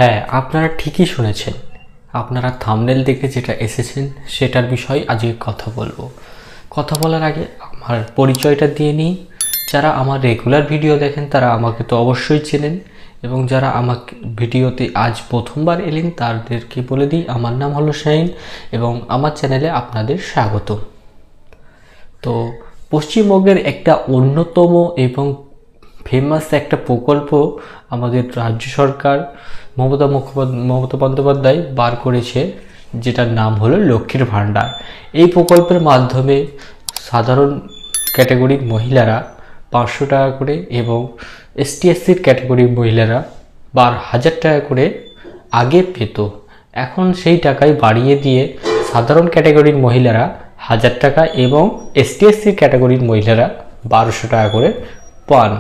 হ্যাঁ, আপনারা ঠিকই শুনেছেন। আপনারা থাম্বনেল দেখে যেটা এসেছেন সেটার বিষয়ে আজকে কথা বলবো। কথা বলার আগে আমার পরিচয়টা দিয়ে নিই। যারা আমার রেগুলার ভিডিও দেখেন তারা আমাকে তো অবশ্যই চেনেন, এবং যারা আমাকে ভিডিওতে আজ প্রথমবার এলেন তাদেরকে বলে দিই আমার নাম হলো শাহিন এবং আমার চ্যানেলে আপনাদের স্বাগত। তো পশ্চিমবঙ্গের একটা অন্যতম এবং ফেমাস একটা প্রকল্প আমাদের রাজ্য সরকার মমতা বন্দ্যোপাধ্যায় বার করেছে, যেটার নাম হলো লক্ষ্মীর ভাণ্ডার। এই প্রকল্পের মাধ্যমে সাধারণ ক্যাটাগরির মহিলারা 500 টাকা করে এবং ST/SC ক্যাটাগরির মহিলারা 12,000 টাকা করে আগে পেত। এখন সেই টাকায় বাড়িয়ে দিয়ে সাধারণ ক্যাটাগরির মহিলারা 1000 টাকা এবং ST/SC ক্যাটাগরির মহিলারা 1200 টাকা করে পান,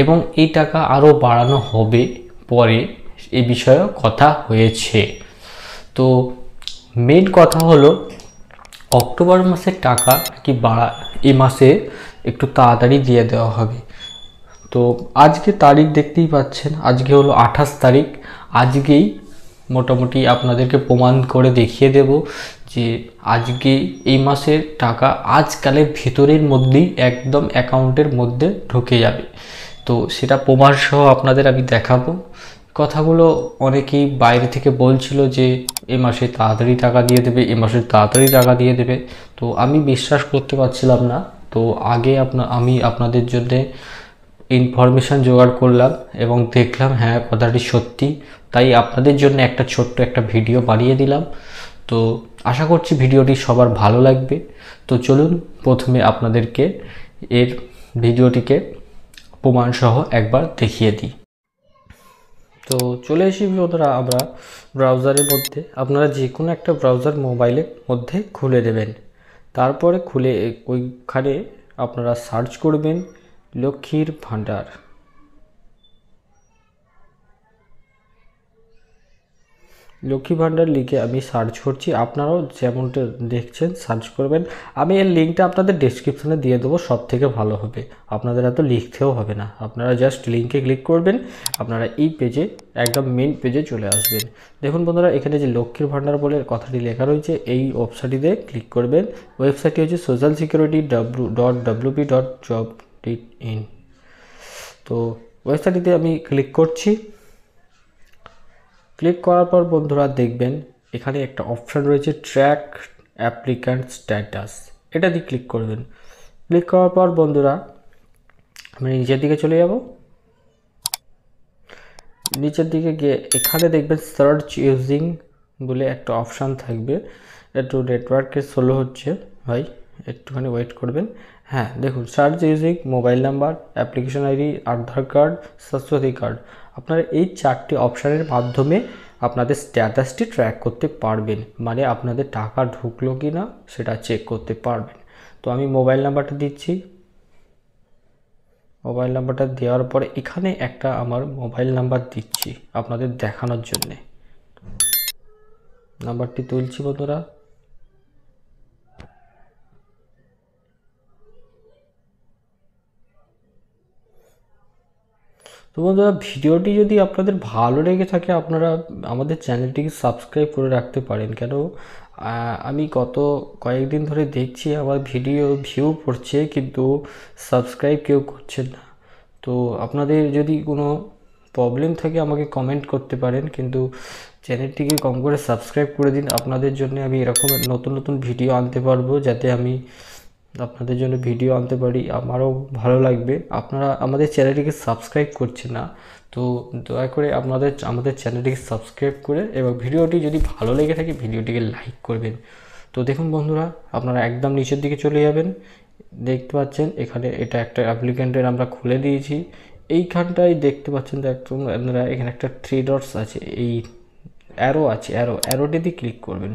এবং এই টাকা আরও বাড়ানো হবে পরে, এই বিষয়ে কথা হয়েছে। তো মেন কথা হলো অক্টোবর মাসের টাকা কি এই মাসে একটু তাড়াতাড়ি দিয়ে দেওয়া হবে। তো আজকে তারিখ দেখতেই পাচ্ছেন, আজকে হলো 28 তারিখ। আজকেই মোটামুটি আপনাদেরকে প্রমাণ করে দেখিয়ে দেব যে আজকে এই মাসের টাকা আজকালের ভিতরের মধ্যেই একদম অ্যাকাউন্টের মধ্যে ঢুকে যাবে। তো সেটা প্রমাণ সহ আপনাদের আমি দেখাবো। কথাগুলো অনেকেই বাইরে থেকে বলছিল যে এ মাসে তাড়াতাড়ি টাকা দিয়ে দেবে, এ মাসে তাড়াতাড়ি টাকা দিয়ে দেবে। তো আমি বিশ্বাস করতে পারছিলাম না। তো আগে আমি আপনাদের জন্যে ইনফরমেশান জোগাড় করলাম এবং দেখলাম হ্যাঁ কথাটি সত্যি, তাই আপনাদের জন্য একটা ছোট্ট একটা ভিডিও বানিয়ে দিলাম। তো আশা করছি ভিডিওটি সবার ভালো লাগবে। তো চলুন প্রথমে আপনাদেরকে এর ভিডিওটিকে প্রমাণসহ একবার দেখিয়ে দিই। তো চলে এসি বন্ধুরা আমরা ব্রাউজারের মধ্যে। আপনারা যে কোনো একটা ব্রাউজার মোবাইলের মধ্যে খুলে দেবেন। তারপরে খুলে ওইখানে আপনারা সার্চ করবেন লক্ষ্মীর ভাণ্ডার। লক্ষ্মী ভাণ্ডার লিখে আমি সার্চ করছি, আপনারাও যেমনটা দেখছেন সার্চ করবেন। আমি এর লিঙ্কটা আপনাদের ডেসক্রিপশনে দিয়ে দেবো, সব থেকে ভালো হবে। আপনাদের এত লিখতেও হবে না, আপনারা জাস্ট লিঙ্কে ক্লিক করবেন, আপনারা এই পেজে একদম মেন পেজে চলে আসবেন। দেখুন বন্ধুরা, এখানে যে লক্ষ্মীর ভাণ্ডার বলে কথাটি লেখা রয়েছে এই ওয়েবসাইটে ক্লিক করবেন। ওয়েবসাইটটি হচ্ছে socialsecurity.www.job.in। তো ওয়েবসাইটটিতে আমি ক্লিক করছি। ক্লিক করার পর বন্ধুরা দেখবেন এখানে একটা অপশান রয়েছে ট্র্যাক অ্যাপ্লিক্যান্ট স্ট্যাটাস, এটা দিয়ে ক্লিক করবেন। ক্লিক করার পর বন্ধুরা আমি নিচের দিকে চলে যাব। নিচের দিকে গিয়ে এখানে দেখবেন সার্চ ইউজিং বলে একটা অপশান থাকবে। একটু নেটওয়ার্কে স্লো হচ্ছে ভাই, একটুখানি ওয়েট করবেন। হ্যাঁ দেখুন, search using mobile number, application ID, Aadhaar card, Swasthyasathi card. আপনারা এই 4টি অপশানের মাধ্যমে আপনাদের স্ট্যাটাসটি ট্র্যাক করতে পারবেন, মানে আপনাদের টাকা ঢুকলো কি না সেটা চেক করতে পারবেন। তো আমি মোবাইল নাম্বারটা দিচ্ছি। মোবাইল নাম্বারটা দেওয়ার পরে এখানে একটা আমার মোবাইল নাম্বার দিচ্ছি আপনাদের দেখানোর জন্যে। নাম্বারটি তুলছি বন্ধুরা। তো বন্ধুরা, ভিডিওটি যদি আপনাদের ভালো লেগে থাকে আপনারা আমাদের চ্যানেলটিকে সাবস্ক্রাইব করে রাখতে পারেন। কেন আমি গত কয়েকদিন ধরে দেখছি আমার ভিডিও ভিউ পড়ছে কিন্তু সাবস্ক্রাইব কেউ করছেন না। তো আপনাদের যদি কোনো প্রবলেম থাকে আমাকে কমেন্ট করতে পারেন, কিন্তু চ্যানেলটিকে কম করে সাবস্ক্রাইব করে দিন। আপনাদের জন্য আমি এরকম নতুন নতুন ভিডিও আনতে পারবো, যাতে আমি আপনাদের জন্য ভিডিও আনতে পারি, আমারও ভালো লাগবে। আপনারা আমাদের চ্যানেলটিকে সাবস্ক্রাইব করছেন না, তো দয়া করে আমাদের চ্যানেলটিকে সাবস্ক্রাইব করে এবং ভিডিওটি যদি ভালো লেগে থাকে ভিডিওটিকে লাইক করবেন। তো দেখুন বন্ধুরা, আপনারা একদম নিচের দিকে চলে যাবেন। দেখতে পাচ্ছেন এখানে এটা একটা অ্যাপ্লিক্যান্টের আমরা খুলে দিয়েছি। এইখানটায় দেখতে পাচ্ছেন তো একদম আপনারা এখানে একটা 3 ডটস আছে, এই অ্যারো আছে, অ্যারোটিতে ক্লিক করবেন।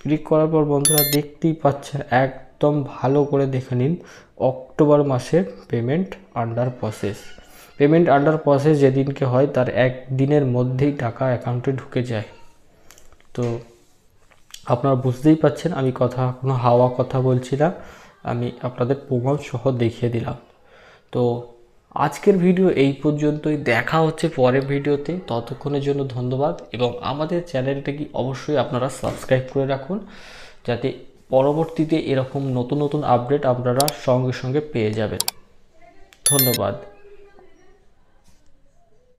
ক্লিক করার পর বন্ধুরা দেখতেই পাচ্ছেন একদম ভালো করে দেখে নিন অক্টোবর মাসের payment under process. Payment under process যেদিনকে হয় তার একদিনের মধ্যেই টাকা অ্যাকাউন্টে ঢুকে যায়। তো আপনারা বুঝতেই পাচ্ছেন আমি কোনো হাওয়া কথা বলছি না, আমি আপনাদের প্রমাণ সহ দেখিয়ে দিলাম। তো আজকের ভিডিও এই পর্যন্তই, দেখা হচ্ছে পরের ভিডিওতে। ততক্ষণের জন্য ধন্যবাদ, এবং আমাদের চ্যানেলটাকে অবশ্যই আপনারা সাবস্ক্রাইব করে রাখুন, যাতে পরবর্তীতে এরকম নতুন নতুন আপডেট আপনারা সঙ্গে সঙ্গে পেয়ে যাবেন। ধন্যবাদ।